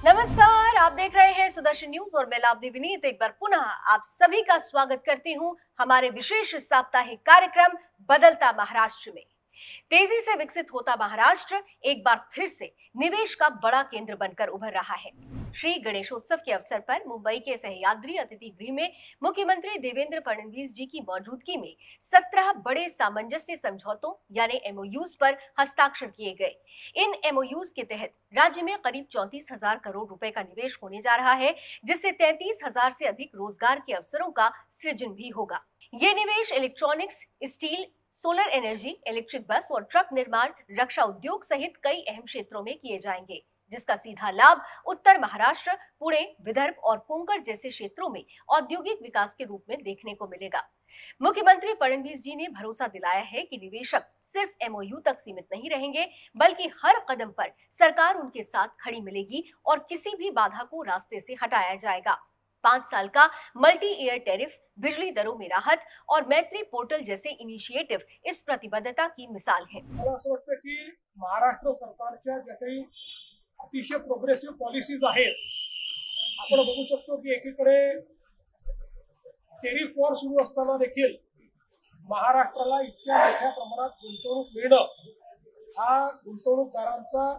नमस्कार, आप देख रहे हैं सुदर्शन न्यूज और मैं लावनी विनीत एक बार पुनः आप सभी का स्वागत करती हूं हमारे विशेष साप्ताहिक कार्यक्रम बदलता महाराष्ट्र में। तेजी से विकसित होता महाराष्ट्र एक बार फिर से निवेश का बड़ा केंद्र बनकर उभर रहा है। श्री गणेशोत्सव के अवसर पर मुंबई के सह्याद्री अतिथि गृह में मुख्यमंत्री देवेंद्र फडणवीस जी की मौजूदगी में 17 बड़े सामंजस्य समझौतों यानी एमओयूज पर हस्ताक्षर किए गए। इन एमओयूज के तहत राज्य में करीब 34,000 करोड़ रुपए का निवेश होने जा रहा है, जिससे 33,000 से अधिक रोजगार के अवसरों का सृजन भी होगा। ये निवेश electronics, steel, solar energy, electric bus और ट्रक निर्माण, रक्षा उद्योग सहित कई अहम क्षेत्रों में किए जाएंगे, जिसका सीधा लाभ उत्तर महाराष्ट्र, पुणे, विदर्भ और कोंकण जैसे क्षेत्रों में औद्योगिक विकास के रूप में देखने को मिलेगा। मुख्यमंत्री फडणवीस जी ने भरोसा दिलाया है कि निवेशक सिर्फ एमओयू तक सीमित नहीं रहेंगे, बल्कि हर कदम पर सरकार उनके साथ खड़ी मिलेगी और किसी भी बाधा को रास्ते से हटाया जाएगा। 5 साल का मल्टी ईयर टैरिफ, बिजली दरों में राहत और मैत्री पोर्टल जैसे इनिशिएटिव इस प्रतिबद्धता की मिसाल है। मला असं वाटतं की महाराष्ट्र सरकारच्या ज्या काही अतिशय प्रोग्रेसिव्ह पॉलिसीज आहेत, आपण बघू शकतो की एकीकडे टेरिफ वॉर सुरू असताना देखील महाराष्ट्राला इतक्या मोठ्या प्रमाणात गुंतवणूक मिळणं हा गुंतवणूकदारांचा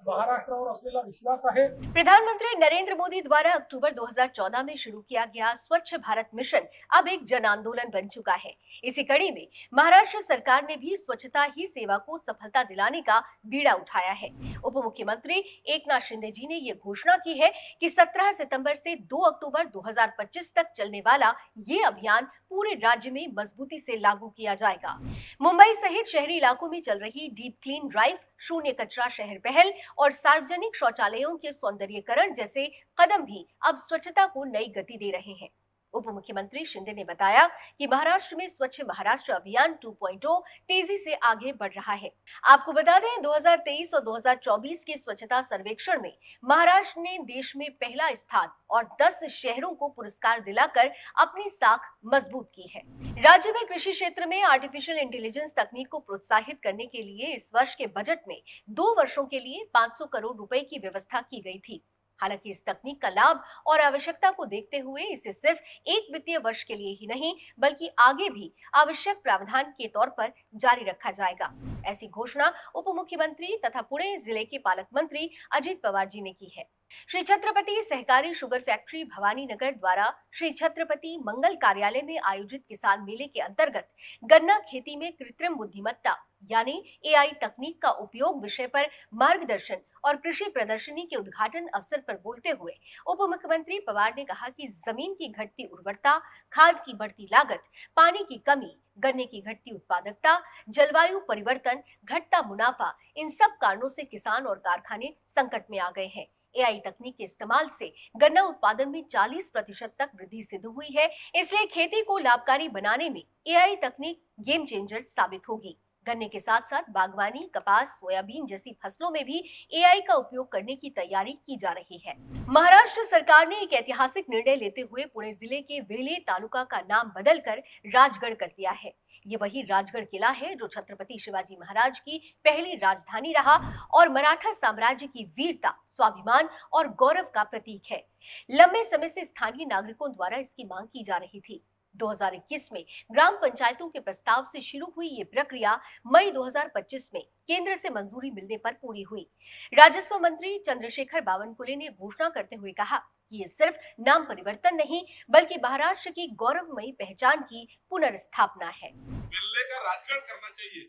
महाराष्ट्रावर असलेला विश्वास है। प्रधानमंत्री नरेंद्र मोदी द्वारा अक्टूबर 2014 में शुरू किया गया स्वच्छ भारत मिशन अब एक जन आंदोलन बन चुका है। इसी कड़ी में महाराष्ट्र सरकार ने भी स्वच्छता ही सेवा को सफलता दिलाने का बीड़ा उठाया है। उप मुख्यमंत्री एकनाथ शिंदे जी ने ये घोषणा की है कि 17 सितंबर से 2 अक्टूबर 2025 तक चलने वाला ये अभियान पूरे राज्य में मजबूती से लागू किया जाएगा। मुंबई सहित शहरी इलाकों में चल रही डीप क्लीन ड्राइव, शून्य कचरा शहर पहल और सार्वजनिक शौचालयों के सौंदर्यीकरण जैसे कदम भी अब स्वच्छता को नई गति दे रहे हैं। उप मुख्यमंत्री शिंदे ने बताया कि महाराष्ट्र में स्वच्छ महाराष्ट्र अभियान 2.0 तेजी से आगे बढ़ रहा है। आपको बता दें, 2023 और 2024 के स्वच्छता सर्वेक्षण में महाराष्ट्र ने देश में पहला स्थान और 10 शहरों को पुरस्कार दिलाकर अपनी साख मजबूत की है। राज्य में कृषि क्षेत्र में आर्टिफिशियल इंटेलिजेंस तकनीक को प्रोत्साहित करने के लिए इस वर्ष के बजट में 2 वर्षों के लिए 500 करोड़ रुपए की व्यवस्था की गई थी। हालांकि इस तकनीक का लाभ और आवश्यकता को देखते हुए इसे सिर्फ एक वित्तीय वर्ष के लिए ही नहीं, बल्कि आगे भी आवश्यक प्रावधान के तौर पर जारी रखा जाएगा। ऐसी घोषणा उप मुख्यमंत्री तथा पुणे जिले के पालक मंत्री अजित पवार जी ने की है। श्री छत्रपति सहकारी शुगर फैक्ट्री भवानी नगर द्वारा श्री छत्रपति मंगल कार्यालय में आयोजित किसान मेले के अंतर्गत गन्ना खेती में कृत्रिम बुद्धिमत्ता यानी एआई तकनीक का उपयोग विषय पर मार्गदर्शन और कृषि प्रदर्शनी के उद्घाटन अवसर पर बोलते हुए उप मुख्यमंत्री पवार ने कहा कि जमीन की घटती उर्वरता, खाद की बढ़ती लागत, पानी की कमी, गन्ने की घटती उत्पादकता, जलवायु परिवर्तन, घटता मुनाफा, इन सब कारणों से किसान और कारखाने संकट में आ गए हैं। एआई तकनीक के इस्तेमाल से गन्ना उत्पादन में 40% तक वृद्धि सिद्ध हुई है। इसलिए खेती को लाभकारी बनाने में एआई तकनीक गेम चेंजर साबित होगी। गन्ने के साथ साथ बागवानी, कपास, सोयाबीन जैसी फसलों में भी एआई का उपयोग करने की तैयारी की जा रही है। महाराष्ट्र सरकार ने एक ऐतिहासिक निर्णय लेते हुए पुणे जिले के वेले तालुका का नाम बदलकर राजगढ़ कर दिया है। ये वही राजगढ़ किला है जो छत्रपति शिवाजी महाराज की पहली राजधानी रहा और मराठा साम्राज्य की वीरता, स्वाभिमान और गौरव का प्रतीक है। लंबे समय से स्थानीय नागरिकों द्वारा इसकी मांग की जा रही थी। 2021 में ग्राम पंचायतों के प्रस्ताव से शुरू हुई ये प्रक्रिया मई 2025 में केंद्र से मंजूरी मिलने पर पूरी हुई। राजस्व मंत्री चंद्रशेखर बावनकुले ने घोषणा करते हुए कहा कि ये सिर्फ नाम परिवर्तन नहीं, बल्कि महाराष्ट्र की गौरवमयी पहचान की पुनर्स्थापना है। वेल्हे का राजगढ़ करना चाहिए,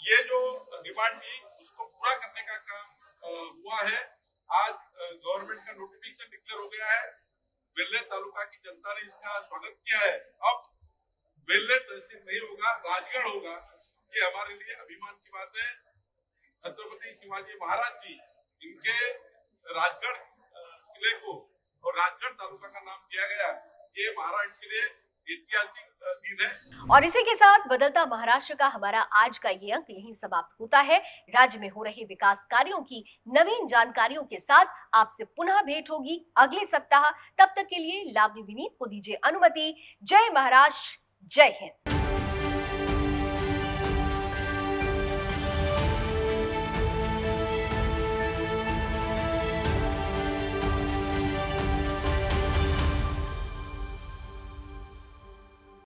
ये जो डिमांड थी उसको पूरा करने का काम हुआ है। आज गवर्नमेंट का नोटिफिकेशन डिक्लेयर हो गया है। वेल्हे तालुका की जनता ने इसका स्वागत किया है। अब वेल्हे तहसील नहीं होगा, राजगढ़ होगा। ये हमारे लिए अभिमान की बात है। छत्रपति शिवाजी महाराज जी, इनके राजगढ़ किले को और राजगढ़ तालुका का नाम दिया गया, ये महाराष्ट्र के लिए ऐतिहासिक दिन है। और इसी के साथ बदलता महाराष्ट्र का हमारा आज का ये अंक यहीं समाप्त होता है। राज्य में हो रहे विकास कार्यों की नवीन जानकारियों के साथ आपसे पुनः भेंट होगी अगले सप्ताह। तब तक के लिए लावनी विनीत को दीजिए अनुमति। जय महाराष्ट्र, जय हिंद।